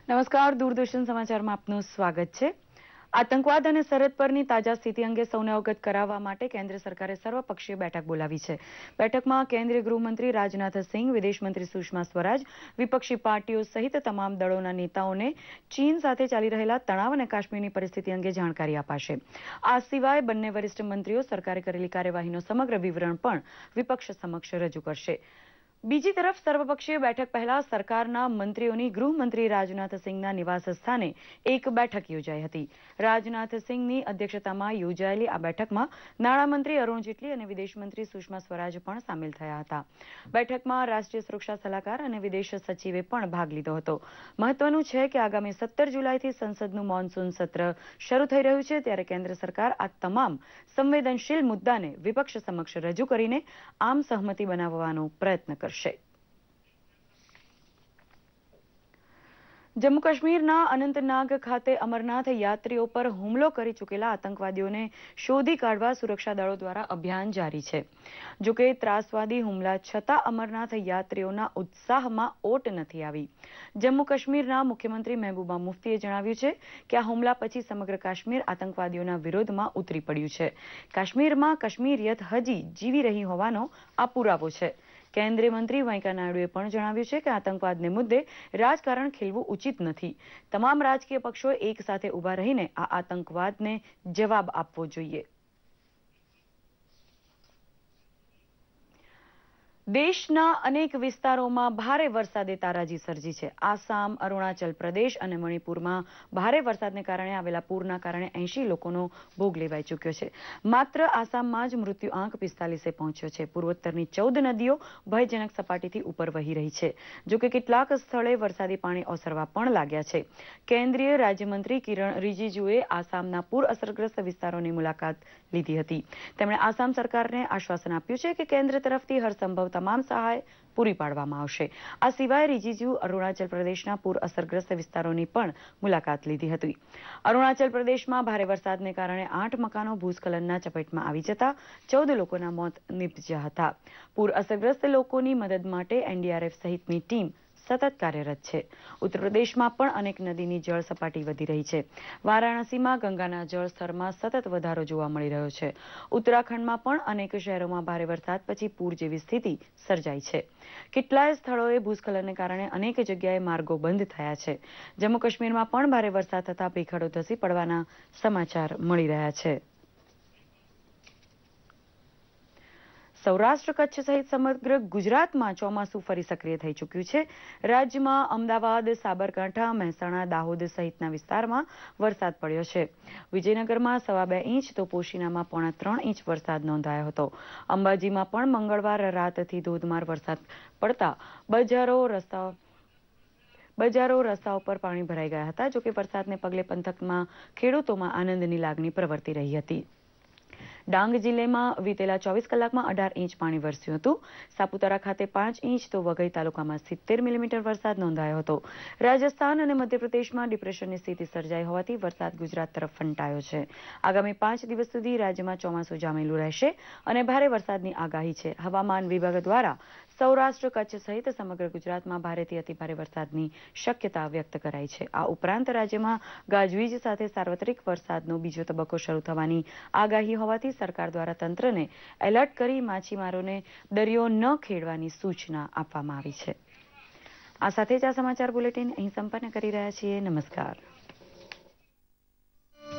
નમસ્કાર, દૂરદર્શન સમાચારમાં આપનું સ્વાગત છે। આતંકવાદ અને સરહદ પરની તાજા સ્થિતિ અંગે સૌને અવગત કરાવવા માટે કેન્દ્ર સરકારે સર્વપક્ષીય બેઠક બોલાવી છે। બેઠકમાં કેન્દ્રીય ગૃહમંત્રી રાજનાથ સિંહ, વિદેશ મંત્રી સુષ્મા સ્વરાજ, વિપક્ષી પાર્ટીઓ સહિત તમામ દળોના નેતાઓને ચીન સાથે ચાલી રહેલા તણાવ અને કાશ્મીરની પરિસ્થિતિ અંગે જાણકારી અપાશે। આ સિવાય બંને વરિષ્ઠ મંત્રીઓ સરકારે કરેલી કાર્યવાહીનો સમગ્ર વિવરણ પણ વિપક્ષ સમક્ષ રજૂ કરશે। બીજી તરફ સર્વપક્ષીય બેઠક પહેલા સરકારના મંત્રીઓની ગૃહમંત્રી રાજનાથ સિંહના નિવાસ સ્થાને એક બેઠક યોજાઈ હતી। રાજનાથ સિંહની અધ્યક્ષતામાં યોજાયેલી આ બેઠકમાં નાણામંત્રી અરુણ જેટલી અને વિદેશ મંત્રી સુષ્મા સ્વરાજ પણ સામેલ થયા હતા। બેઠકમાં રાષ્ટ્રીય સુરક્ષા સલાહકાર અને વિદેશ સચિવે પણ ભાગ લીધો હતો। મહત્વનું છે કે આગામી 17 જુલાઈથી સંસદનું મોન્સૂન સત્ર શરૂ થઈ રહ્યું છે, ત્યારે કેન્દ્ર સરકાર આ તમામ સંવેદનશીલ મુદ્દાને વિપક્ષ સમક્ષ રજૂ કરીને આમ સહમતિ બનાવવાનો પ્રયત્ન કરશે। જમ્મુ કાશ્મીરના અનંતનાગ ખાતે અમરનાથ યાત્રીઓ પર હુમલો કરી ચૂકેલા આતંકવાદીઓને શોધી કાઢવા સુરક્ષા દળો દ્વારા અભિયાન જારી છે। જોકે ત્રાસવાદી હુમલા છતાં અમરનાથ યાત્રીઓના ઉત્સાહમાં ઓટ નથી આવી। જમ્મુ કાશ્મીરના મુખ્યમંત્રી મહેબૂબા મુફ્તીએ જણાવ્યું છે કે આ હુમલા પછી સમગ્ર કાશ્મીર આતંકવાદીઓના વિરોધમાં ઉતરી પડ્યું છે। કાશ્મીરમાં કાશ્મીરિયત હજી જીવી રહી હોવાનો આ પુરાવો છે। કેન્દ્રીય મંત્રી વેંકૈયા નાયડુએ પણ જણાવ્યું છે કે આતંકવાદને મુદ્દે રાજકારણ ખેલવું ઉચિત નથી। તમામ રાજકીય પક્ષોએ એક સાથે ઊભા રહીને આ આતંકવાદને જવાબ આપવો જોઈએ। દેશના અનેક વિસ્તારોમાં ભારે વરસાદે તારાજી સર્જી છે। આસામ, અરુણાચલ પ્રદેશ અને મણિપુરમાં ભારે વરસાદને કારણે આવેલા પૂરના કારણે 80 લોકોનો ભોગ લેવાઈ ચૂક્યો છે। માત્ર આસામમાં જ મૃત્યુ આંક 45 પહોંચ્યો છે। પૂર્વોત્તરની 14 નદીઓ ભયજનક સપાટીથી ઉપર વહી રહી છે। જોકે કેટલાક સ્થળે વરસાદી પાણી ઓસરવા પણ લાગ્યા છે। કેન્દ્રીય રાજ્યમંત્રી કિરણ રિજિજુએ આસામના પૂર અસરગ્રસ્ત વિસ્તારોની મુલાકાત લીધી હતી। તેમણે આસામ સરકારને આશ્વાસન આપ્યું છે કે કેન્દ્ર તરફથી હરસંભવ તમામ સહાય પૂરી પાડવામાં આવશે। આ સિવાય રિજિજુ અરુણાચલ પ્રદેશના પૂર અસરગ્રસ્ત વિસ્તારોની પણ મુલાકાત લીધી હતી। અરુણાચલ પ્રદેશમાં ભારે વરસાદને કારણે 8 મકાનો ભૂસ્ખલનના ચપેટમાં આવી જતા 14 લોકોના મોત નીપજ્યા હતા। પૂર અસરગ્રસ્ત લોકોની મદદ માટે એનડીઆરએફ સહિતની ટીમ સતત કાર્યરત છે। ઉત્તર પ્રદેશમાં પણ અનેક નદીની જળ સપાટી વધી રહી છે। વારાણસીમાં ગંગાના જળસ્તરમાં સતત વધારો જોવા મળી રહ્યો છે। ઉત્તરાખંડમાં પણ અનેક શહેરોમાં ભારે વરસાદ પછી પૂર જેવી સ્થિતિ સર્જાઈ છે। કેટલાય સ્થળોએ ભૂસ્ખલનને કારણે અનેક જગ્યાએ માર્ગો બંધ થયા છે। જમ્મુ કાશ્મીરમાં પણ ભારે વરસાદ થતા ભેખડો ધસી પડવાના સમાચાર મળી રહ્યા છે। સૌરાષ્ટ્ર, કચ્છ સહિત સમગ્ર ગુજરાતમાં ચોમાસું ફરી સક્રિય થઈ ચૂક્યું છે। રાજ્યમાં અમદાવાદ, સાબરકાંઠા, મહેસાણા, દાહોદ સહિતના વિસ્તારમાં વરસાદ પડ્યો છે। વિજયનગરમાં 2.25 ઇંચ તો પોશીનામાં 3.25 ઇંચ વરસાદ નોંધાયો હતો। અંબાજીમાં પણ મંગળવાર રાતથી ધોધમાર વરસાદ પડતા બજારો રસ્તાઓ પર પાણી ભરાઈ ગયા હતા। જોકે વરસાદને પગલે પંથકમાં ખેડૂતોમાં આનંદની લાગણી પ્રવર્તી રહી હતી। ડાંગ જિલ્લામાં વીતેલા 24 કલાકમાં 18 ઇંચ પાણી વરસ્યું હતું। સાપુતારા ખાતે 5 ઇંચ તો વઘઈ તાલુકામાં 70 મિલીમીટર વરસાદ નોંધાયો હતો। રાજસ્થાન અને મધ્યપ્રદેશમાં ડિપ્રેશનની સ્થિતિ સર્જાઈ હોવાથી વરસાદ ગુજરાત તરફ ફંટાયો છે। આગામી 5 દિવસ સુધી રાજ્યમાં ચોમાસું જામેલું રહેશે અને ભારે વરસાદની આગાહી છે। હવામાન વિભાગ દ્વારા સૌરાષ્ટ્ર, કચ્છ સહિત સમગ્ર ગુજરાતમાં ભારેથી અતિભારે વરસાદની શક્યતા વ્યક્ત કરાઈ છે। આ ઉપરાંત રાજ્યમાં ગાજવીજ સાથે સાર્વત્રિક વરસાદનો બીજો તબક્કો શરૂ થવાની આગાહી હોવાથી સરકાર દ્વારા તંત્રને એલર્ટ કરી માછીમારોને દરિયો ન ખેડવાની સૂચના આપવામાં આવી છે। આ સાથે જ આ સમાચાર બુલેટિન અહીં સંપન્ન કરી રહ્યા છીએ। નમસ્કાર।